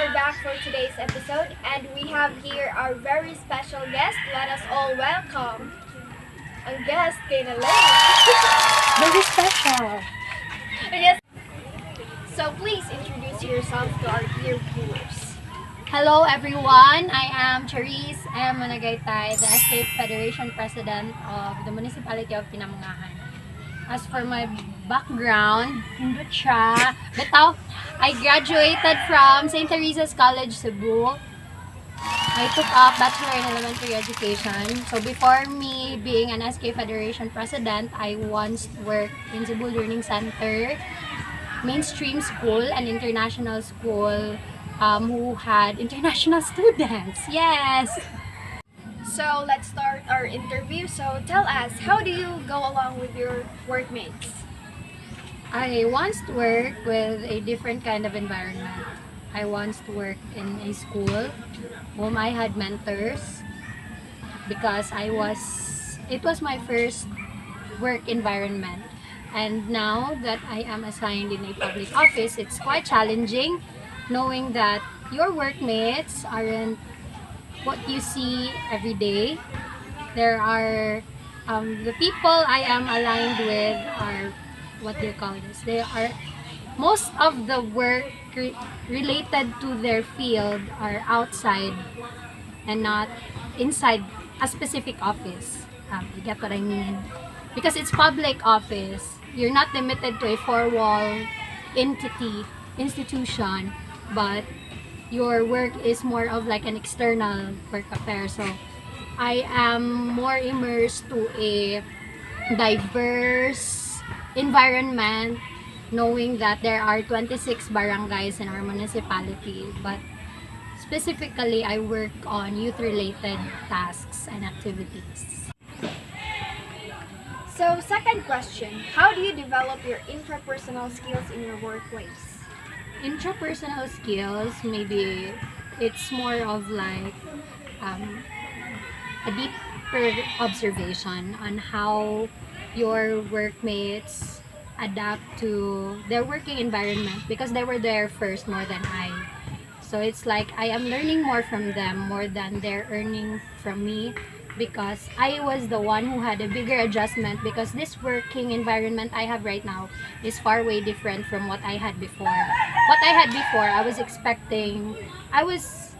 are back for today's episode, and we have here our very special guest. Let us all welcome ang guest kay Nalay. Very special. Yes. So please introduce yourself to our dear viewers. Hello everyone, I am Charisse M. Managaytay, the Escape Federation President of the Municipality of Pinamungahan. As for my background, hindot siya. Bitaw, I graduated from St. Teresa's College, Cebu. I took up Bachelor in Elementary Education. So before me being an SK Federation President, I once worked in Cebu Learning Center, mainstream school, an international school who had international students. Yes! So let's start our interview. So tell us, how do you go along with your workmates? I once worked with a different kind of environment. I once worked in a school whom I had mentors because it was my first work environment. And now that I am assigned in a public office, it's quite challenging knowing that your workmates aren't what you see every day. There are the people I am aligned with are, what do you call this? They are, most of the work related to their field are outside and not inside a specific office. You get what I mean? Because it's public office, you're not limited to a four-wall institution, but your work is more of like an external work affair. So I am more immersed to a diverse environment, knowing that there are 26 barangays in our municipality, but specifically I work on youth-related tasks and activities. So second question, how do you develop your intrapersonal skills in your workplace? Intrapersonal skills, maybe it's more of like a deeper observation on how your workmates adapt to their working environment, because they were there first more than I. So it's like I am learning more from them more than they're earning from me, because I was the one who had a bigger adjustment, because this working environment I have right now is far way different from what I had before. What I had before,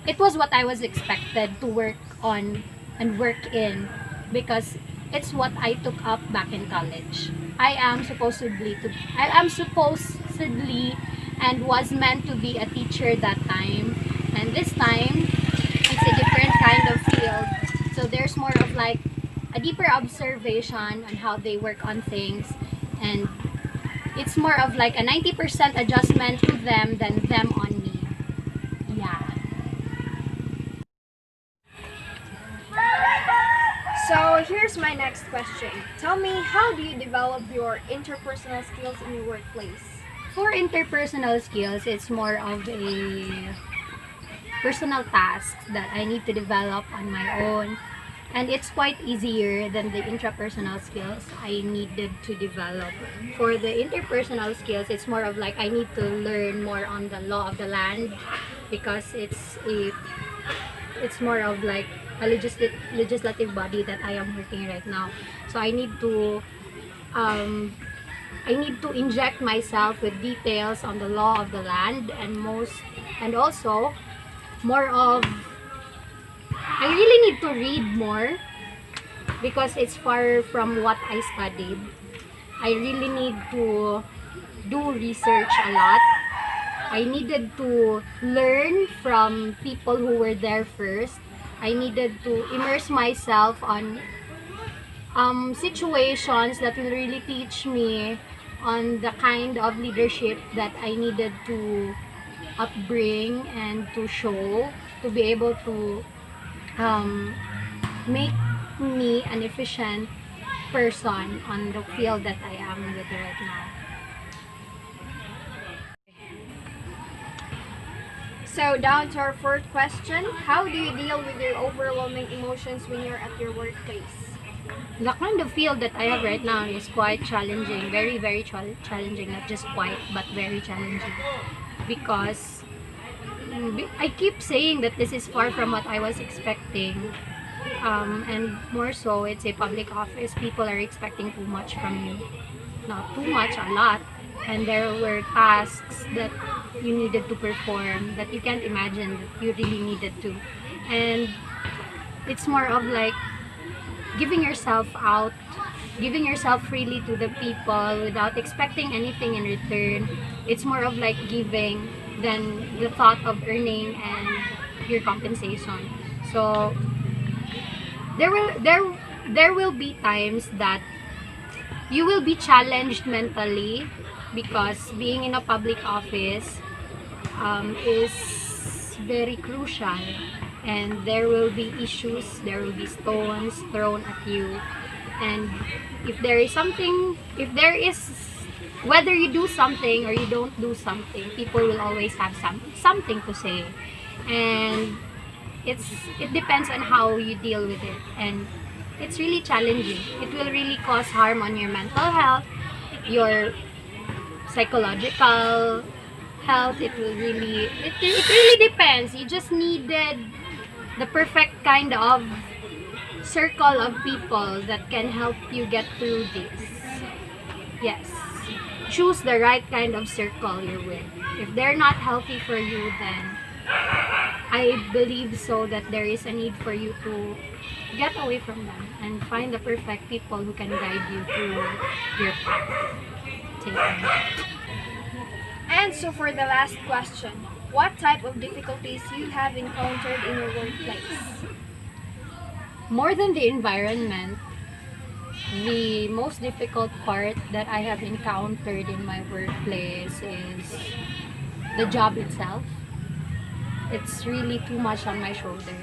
it was what I was expected to work on and work in, because it's what I took up back in college. I am supposedly and was meant to be a teacher that time, and this time it's a different kind of field. So there's more of like a deeper observation on how they work on things, and it's more of like a 90% adjustment to them than them on me. Yeah. So here's my next question. Tell me, how do you develop your interpersonal skills in your workplace? For interpersonal skills, it's more of a personal task that I need to develop on my own, and it's quite easier than the intrapersonal skills I needed to develop. For the interpersonal skills, it's more of like I need to learn more on the law of the land, because it's more of like a legislative body that I am working right now. So I need to inject myself with details on the law of the land, and also more of, I really need to read more, because it's far from what I studied. I really need to do research a lot. I needed to learn from people who were there first. I needed to immerse myself on situations that will really teach me on the kind of leadership that I needed to upbring and to show, to be able to make me an efficient person on the field that I am with right now. So down to our fourth question, how do you deal with your overwhelming emotions when you're at your workplace? The kind of field that I have right now is quite challenging, very, very challenging, not just quite, but very challenging, because I keep saying that this is far from what I was expecting. And more so, it's a public office. People are expecting too much from you. Not too much, a lot. And there were tasks that you needed to perform that you can't imagine that you really needed to. And it's more of like giving yourself out, giving yourself freely to the people without expecting anything in return. It's more of like giving than the thought of earning and your compensation. So there will be times that you will be challenged mentally because being in a public office is very crucial, and there will be issues, there will be stones thrown at you, and if there is something, if there is, whether you do something or you don't do something, people will always have something to say, and it depends on how you deal with it, and it's really challenging. It will really cause harm on your mental health, your psychological health. It really depends. You just needed the perfect kind of circle of people that can help you get through this. Yes, choose the right kind of circle you're with. If they're not healthy for you, then I believe so that there is a need for you to get away from them and find the perfect people who can guide you through your path. Take care. And so for the last question, what type of difficulties you have encountered in your workplace? More than the environment, the most difficult part that I have encountered in my workplace is the job itself. It's really too much on my shoulder.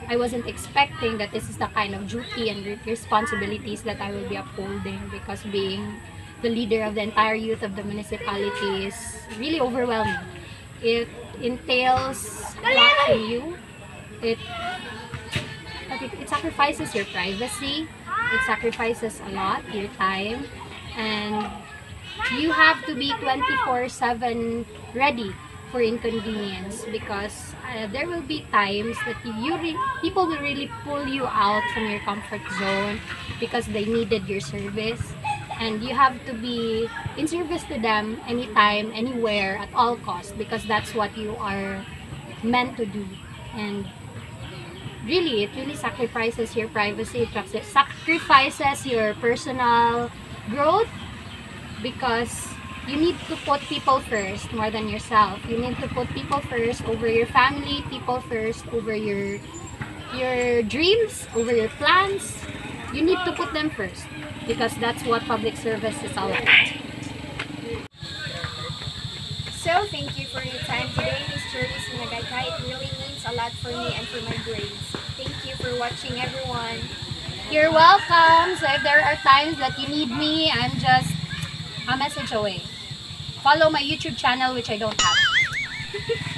I wasn't expecting that this is the kind of duty and responsibilities that I will be upholding, because being the leader of the entire youth of the municipality is really overwhelming. It entails a lot from you. It sacrifices your privacy. It sacrifices a lot, your time, and you have to be 24/7 ready for inconvenience, because there will be times that people will really pull you out from your comfort zone because they needed your service, and you have to be in service to them anytime, anywhere, at all costs, because that's what you are meant to do. And really, it really sacrifices your privacy, it sacrifices your personal growth, because you need to put people first more than yourself. You need to put people first over your family, people first over your dreams, over your plans. You need to put them first, because that's what public service is all about. So thank you for your time today, Ms. Journey Sinagagay. It really means a lot for me and for my grades. Thank you for watching, everyone. You're welcome. So if there are times that you need me, I'm just a message away. Follow my YouTube channel, which I don't have.